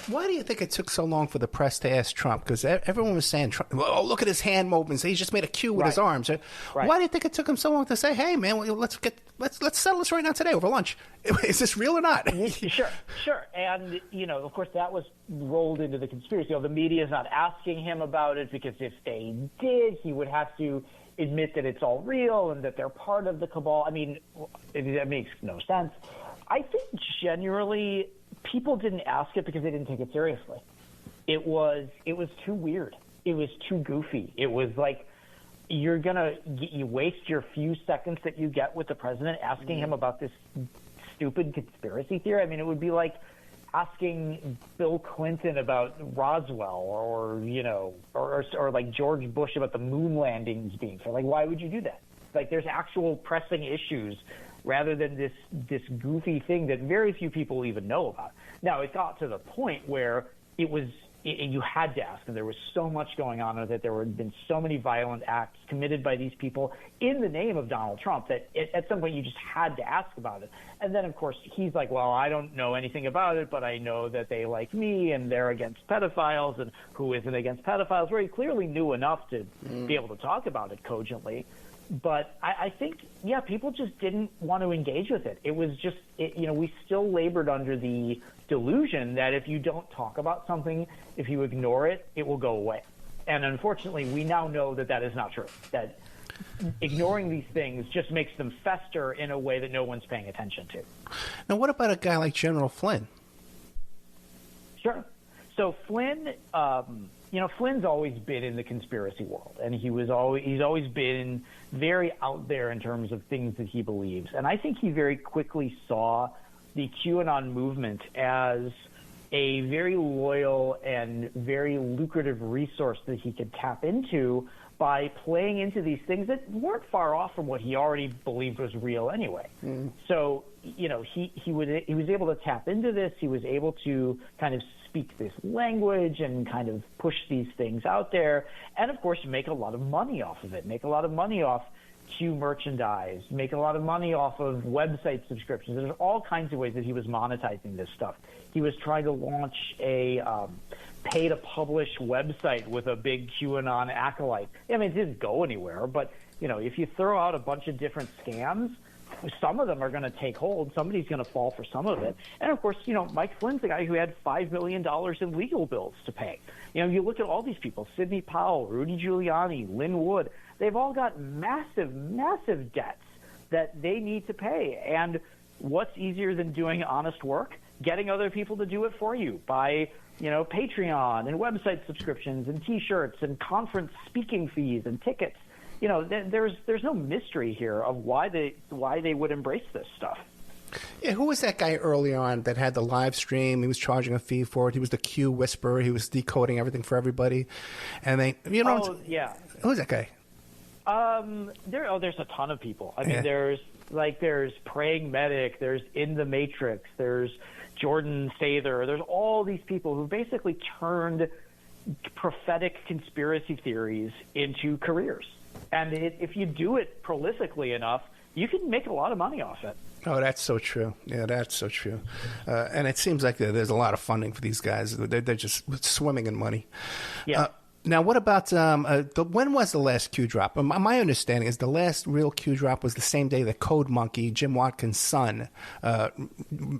Why do you think it took so long for the press to ask Trump? Because everyone was saying, "Oh, look at his hand movements. He just made a Q with his arms." Right. Why do you think it took him so long to say, "Hey, man, let's settle this right now today over lunch"? Is this real or not? Sure. And of course, that was rolled into the conspiracy. The media is not asking him about it because if they did, he would have to admit that it's all real and that they're part of the cabal. I mean, that makes no sense. I think generally people didn't ask it because they didn't take it seriously. It was too weird. It was too goofy. It was like you waste your few seconds that you get with the president asking him about this stupid conspiracy theory. I mean, it would be like asking Bill Clinton about Roswell or like George Bush about the moon landings being fair. Like, why would you do that? Like, there's actual pressing issues rather than this goofy thing that very few people even know about. Now, it got to the point where it was you had to ask, and there was so much going on with it. There had been so many violent acts committed by these people in the name of Donald Trump that at some point you just had to ask about it. And then, of course, he's like, well, I don't know anything about it, but I know that they like me and they're against pedophiles, and who isn't against pedophiles, where he clearly knew enough to be able to talk about it cogently. But I think, yeah, people just didn't want to engage with it. It was just, we still labored under the delusion that if you don't talk about something, if you ignore it, it will go away. And unfortunately, we now know that that is not true, that ignoring these things just makes them fester in a way that no one's paying attention to. Now, what about a guy like General Flynn? Sure. So Flynn, Flynn's always been in the conspiracy world, and he's always been very out there in terms of things that he believes. And I think he very quickly saw the QAnon movement as a very loyal and very lucrative resource that he could tap into by playing into these things that weren't far off from what he already believed was real anyway. So, he was able to tap into this. He was able to kind of speak this language and kind of push these things out there, and of course make a lot of money off of it, make a lot of money off Q merchandise, make a lot of money off of website subscriptions. There's all kinds of ways that he was monetizing this stuff. He was trying to launch a pay-to-publish website with a big QAnon acolyte. I mean, it didn't go anywhere, but, if you throw out a bunch of different scams, some of them are going to take hold. Somebody's going to fall for some of it. And, of course, Mike Flynn's the guy who had $5 million in legal bills to pay. You look at all these people, Sidney Powell, Rudy Giuliani, Lynn Wood. They've all got massive, massive debts that they need to pay. And what's easier than doing honest work? Getting other people to do it for you by, Patreon and website subscriptions and T-shirts and conference speaking fees and tickets. There's no mystery here of why they would embrace this stuff. Yeah, who was that guy early on that had the live stream? He was charging a fee for it. He was the Q whisperer. He was decoding everything for everybody. And they, yeah. Who's that guy? There's a ton of people. I mean, there's Praying Medic, there's In the Matrix, there's Jordan Sather. There's all these people who basically turned prophetic conspiracy theories into careers. And if you do it prolifically enough, you can make a lot of money off it. Oh, that's so true. Yeah, that's so true. And it seems like there's a lot of funding for these guys. They're just swimming in money. Yeah. Now, what about when was the last Q drop? My understanding is the last real Q drop was the same day that Code Monkey, Jim Watkins' son,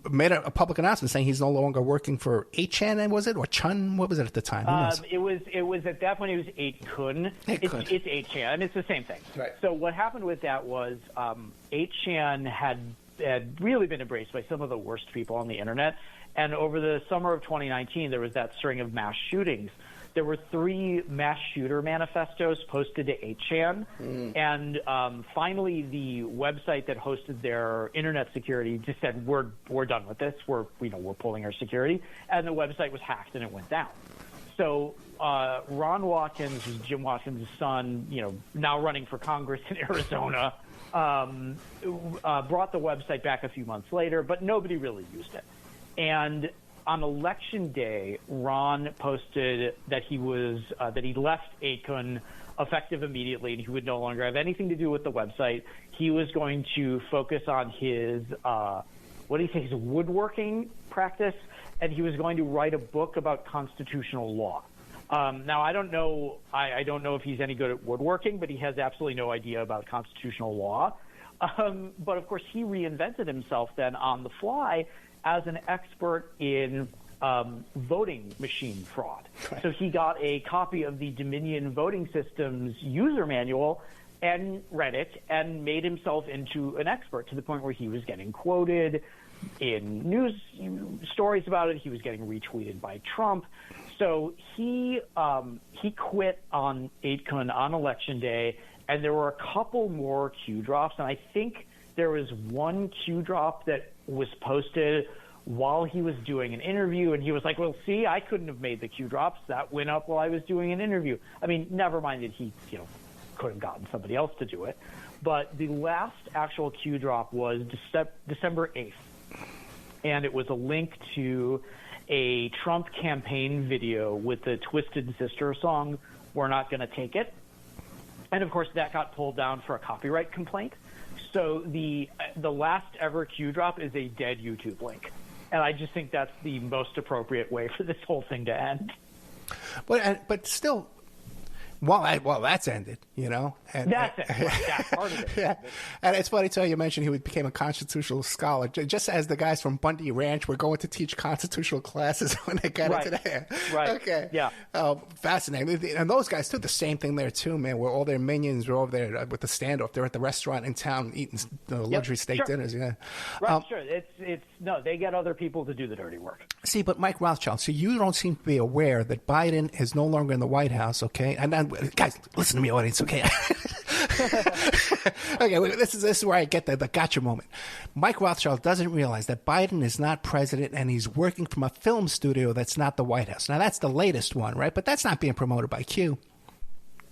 made a public announcement saying he's no longer working for 8chan, was it? Or Chun? What was it at the time? It was at that point it was 8kun. It's 8chan. It's the same thing. Right. So what happened with that was 8chan had really been embraced by some of the worst people on the internet. And over the summer of 2019, there was that string of mass shootings. There were 3 mass shooter manifestos posted to 8chan, and finally the website that hosted their internet security just said, "We're done with this. We're pulling our security," and the website was hacked and it went down. So Ron Watkins, who's Jim Watkins' son, now running for Congress in Arizona, brought the website back a few months later, but nobody really used it. And on election day, Ron posted that he left 8kun effective immediately, and he would no longer have anything to do with the website. He was going to focus on his his woodworking practice, and he was going to write a book about constitutional law. Now, I don't know if he's any good at woodworking, but he has absolutely no idea about constitutional law. But of course, he reinvented himself then on the fly as an expert in voting machine fraud. Right. So he got a copy of the Dominion voting systems user manual and read it and made himself into an expert to the point where he was getting quoted in news stories about it. He was getting retweeted by Trump. So he quit on 8kun on election day, and there were a couple more Q drops, and I think there was one Q drop that was posted while he was doing an interview, and he was like, well, see, I couldn't have made the Q drops. That went up while I was doing an interview. I mean, never mind that he, could have gotten somebody else to do it. But the last actual Q drop was December 8th, and it was a link to a Trump campaign video with the Twisted Sister song, "We're Not Gonna Take It." And of course, that got pulled down for a copyright complaint. So the last ever Q drop is a dead YouTube link. And I just think that's the most appropriate way for this whole thing to end. But still, well, that's ended, you know. And, that's it. That's part of it. Yeah. And it's funny, too, you mentioned he became a constitutional scholar, just as the guys from Bundy Ranch were going to teach constitutional classes when they got into there. Right. Okay. Yeah. Fascinating. And those guys, too, the same thing there, too, man, where all their minions were over there with the standoff. They're at the restaurant in town eating luxury steak dinners. Yeah. Right, sure. No, they get other people to do the dirty work. See, but Mike Rothschild, so you don't seem to be aware that Biden is no longer in the White House, okay? And then, guys, listen to me, audience, okay? Okay, this is where I get the gotcha moment. Mike Rothschild doesn't realize that Biden is not president and he's working from a film studio that's not the White House. Now, that's the latest one, right? But that's not being promoted by Q.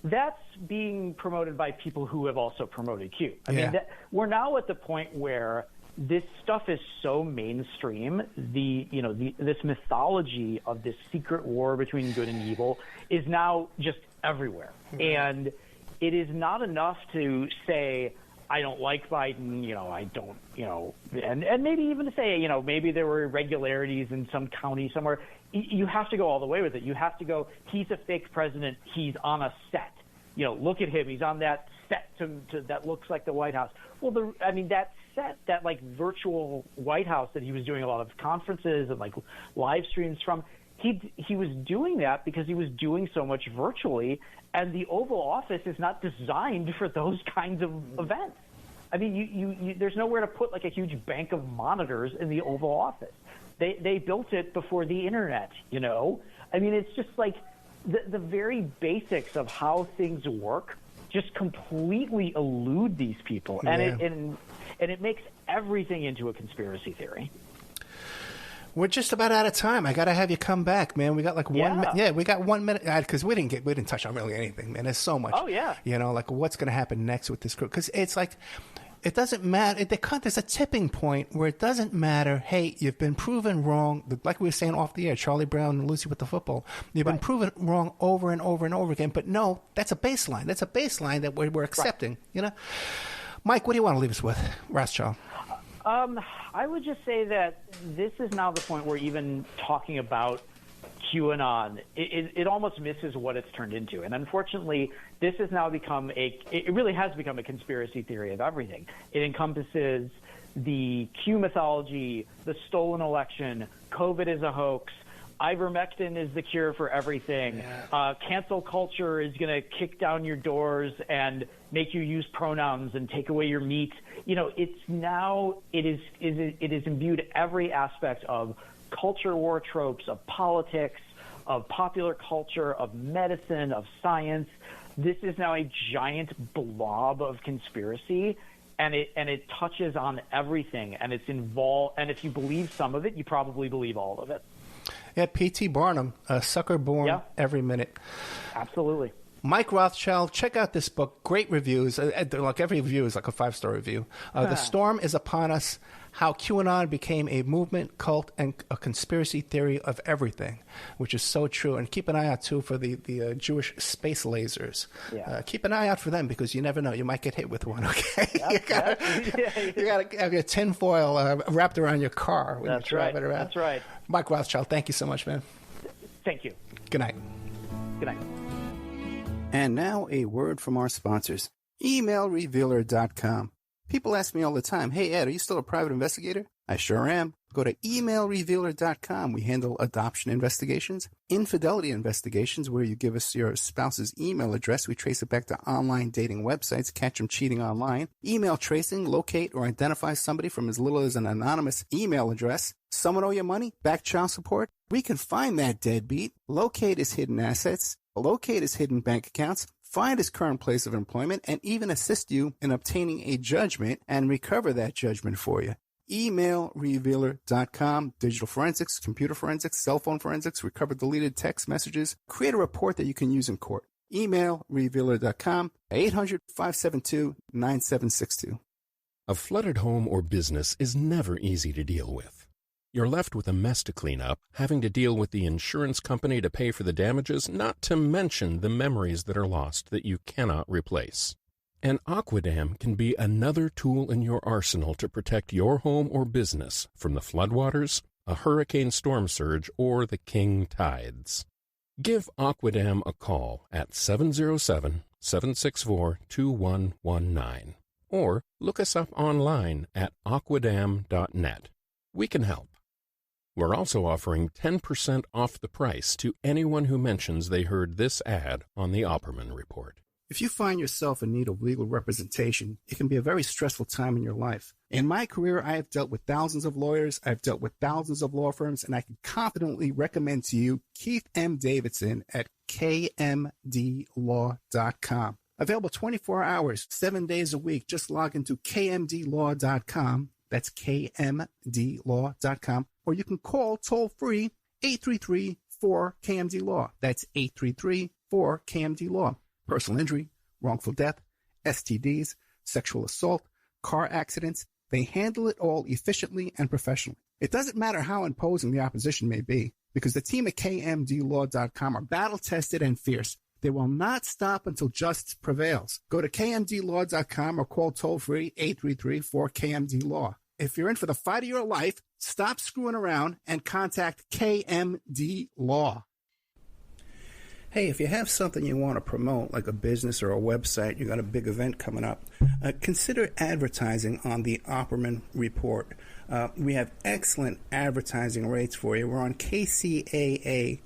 That's being promoted by people who have also promoted Q. I mean, we're now at the point where this stuff is so mainstream. This mythology of this secret war between good and evil is now just everywhere. Mm-hmm. And it is not enough to say, I don't like Biden, I don't, and maybe even to say, maybe there were irregularities in some county somewhere. You have to go all the way with it. You have to go, he's a fake president. He's on a set. Look at him. He's on that set that looks like the White House. Well, that set, that like virtual White House that he was doing a lot of conferences and like live streams from, he was doing that because he was doing so much virtually, and the Oval Office is not designed for those kinds of events. I mean, you there's nowhere to put like a huge bank of monitors in the Oval Office. They built it before the internet, I mean, it's just like the very basics of how things work just completely elude these people, and it makes everything into a conspiracy theory. We're just about out of time. I got to have you come back, man. We got like 1 minute. Yeah, we got 1 minute because we didn't touch on really anything, man. There's so much. Oh yeah. Like what's going to happen next with this group? Because it's like it doesn't matter. There's a tipping point where it doesn't matter. Hey, you've been proven wrong. Like we were saying off the air, Charlie Brown and Lucy with the football. You've been proven wrong over and over and over again. But no, that's a baseline. That's a baseline that we're accepting. Right. Mike, what do you want to leave us with, Rothschild? I would just say that this is now the point where even talking about QAnon, it almost misses what it's turned into. And unfortunately, this has now become it really has become a conspiracy theory of everything. It encompasses the Q mythology, the stolen election, COVID is a hoax, ivermectin is the cure for everything. Cancel culture is going to kick down your doors and make you use pronouns and take away your meat. It's now it is imbued every aspect of culture war tropes, of politics, of popular culture, of medicine, of science. This is now a giant blob of conspiracy, and it touches on everything, and it's involved. And if you believe some of it, you probably believe all of it. Yeah, P.T. Barnum, a sucker born every minute. Absolutely. Mike Rothschild, check out this book. Great reviews. Like every review is like a 5-star review. The Storm is Upon Us, How QAnon Became a Movement, Cult, and a Conspiracy Theory of Everything, which is so true. And keep an eye out, too, for the Jewish space lasers. Yeah. Keep an eye out for them because you never know. You might get hit with one, okay? Yep, you got to have your tinfoil wrapped around your car when you drive it around. That's right. Mike Rothschild, thank you so much, man. Thank you. Good night. Good night. And now a word from our sponsors, emailrevealer.com. People ask me all the time, hey, Ed, are you still a private investigator? I sure am. Go to emailrevealer.com. We handle adoption investigations, infidelity investigations, where you give us your spouse's email address. We trace it back to online dating websites, catch them cheating online, email tracing, locate or identify somebody from as little as an anonymous email address. Someone owe you money? Back child support? We can find that deadbeat, locate his hidden assets, locate his hidden bank accounts, find his current place of employment, and even assist you in obtaining a judgment and recover that judgment for you. Emailrevealer.com. Digital forensics, computer forensics, cell phone forensics, recover deleted text messages. Create a report that you can use in court. Emailrevealer.com, 800-572-9762. A flooded home or business is never easy to deal with. You're left with a mess to clean up, having to deal with the insurance company to pay for the damages, not to mention the memories that are lost that you cannot replace. And Aquadam can be another tool in your arsenal to protect your home or business from the floodwaters, a hurricane storm surge, or the king tides. Give Aquadam a call at 707-764-2119 or look us up online at aquadam.net. We can help. We're also offering 10% off the price to anyone who mentions they heard this ad on the Opperman Report. If you find yourself in need of legal representation, it can be a very stressful time in your life. In my career, I have dealt with thousands of lawyers, I've dealt with thousands of law firms, and I can confidently recommend to you Keith M. Davidson at kmdlaw.com. Available 24 hours, 7 days a week. Just log into kmdlaw.com. That's kmdlaw.com. Or you can call toll-free 833-4KMD-LAW. That's 833-4KMD-LAW. Personal injury, wrongful death, STDs, sexual assault, car accidents, they handle it all efficiently and professionally. It doesn't matter how imposing the opposition may be, because the team at kmdlaw.com are battle-tested and fierce. They will not stop until justice prevails. Go to kmdlaw.com or call toll-free 833-4KMD-LAW. If you're in for the fight of your life, stop screwing around and contact KMD Law. Hey, if you have something you want to promote, like a business or a website, you got a big event coming up, consider advertising on the Opperman Report. We have excellent advertising rates for you. We're on KCAA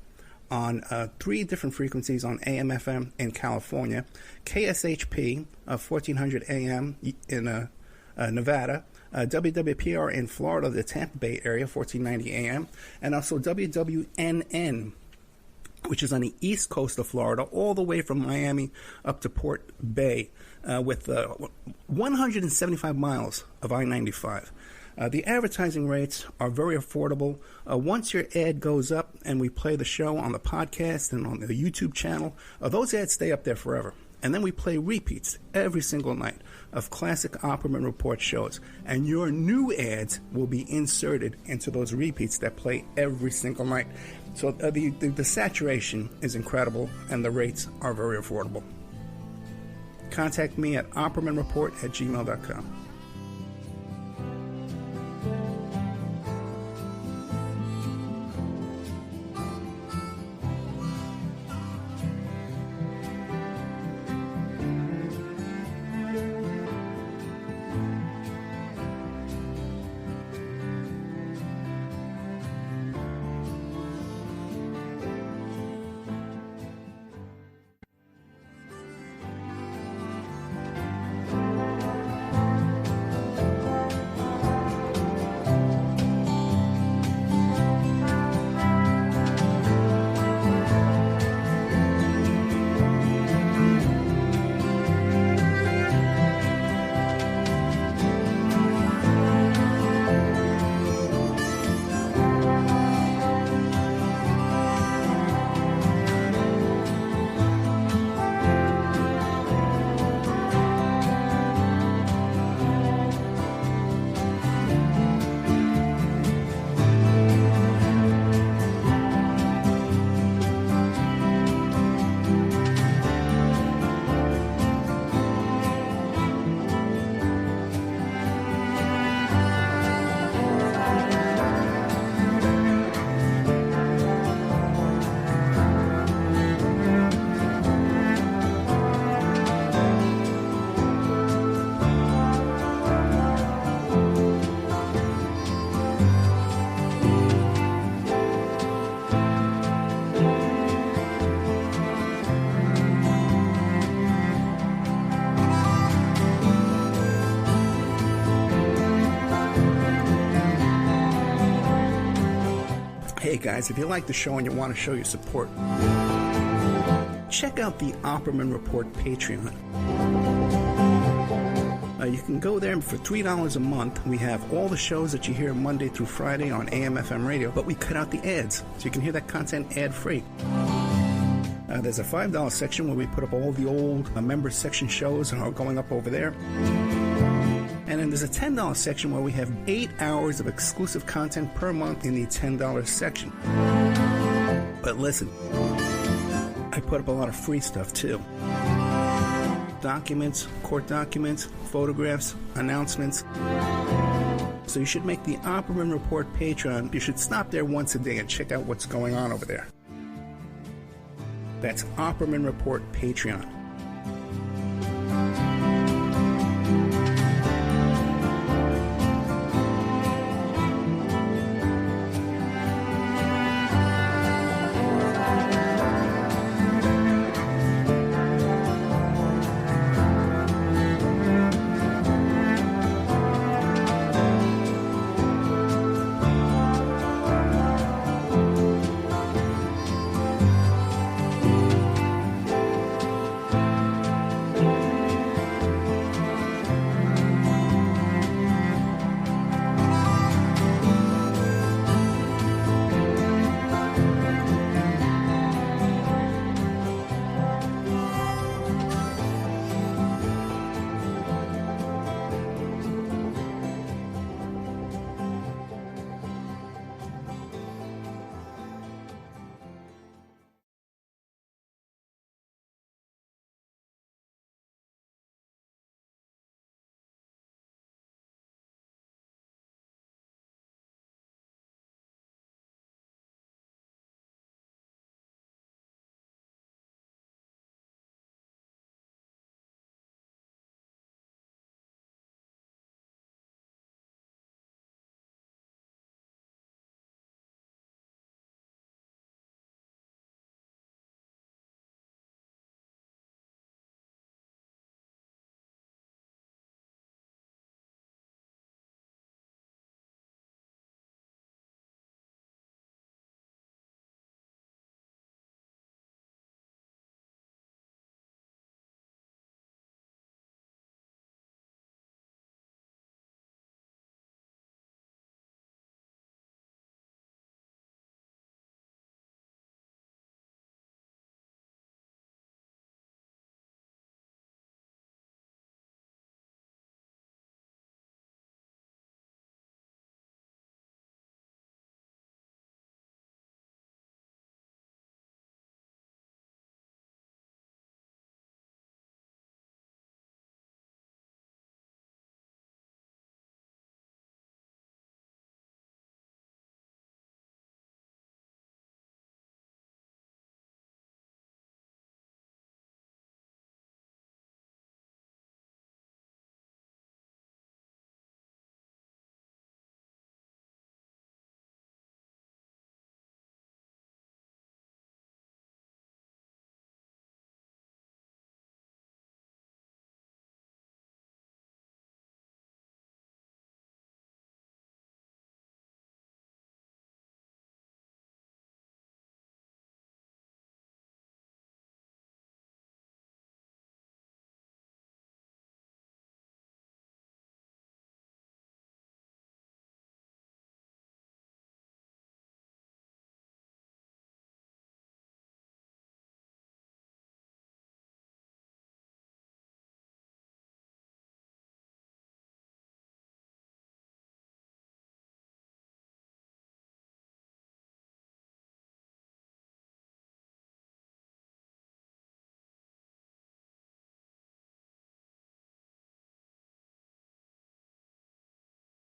on 3 different frequencies on AM/FM in California, KSHP 1400 AM in Nevada, WWPR in Florida, the Tampa Bay area, 1490 AM, and also WWNN, which is on the east coast of Florida, all the way from Miami up to Port Bay, with 175 miles of I-95. The advertising rates are very affordable. Once your ad goes up and we play the show on the podcast and on the YouTube channel, those ads stay up there forever. And then we play repeats every single night of classic Opperman Report shows. And your new ads will be inserted into those repeats that play every single night. So the saturation is incredible, and the rates are very affordable. Contact me at oppermanreport@gmail.com. Hey guys, if you like the show and you want to show your support, check out the Opperman Report Patreon. You can go there for $3 a month. We have all the shows that you hear Monday through Friday on AM/FM radio, but we cut out the ads, so you can hear that content ad-free. There's a $5 section where we put up all the old member section shows and are going up over there. And then there's a $10 section where we have 8 hours of exclusive content per month in the $10 section. But listen, I put up a lot of free stuff too. Documents, court documents, photographs, announcements. So you should make the Opperman Report Patreon. You should stop there once a day and check out what's going on over there. That's Opperman Report Patreon.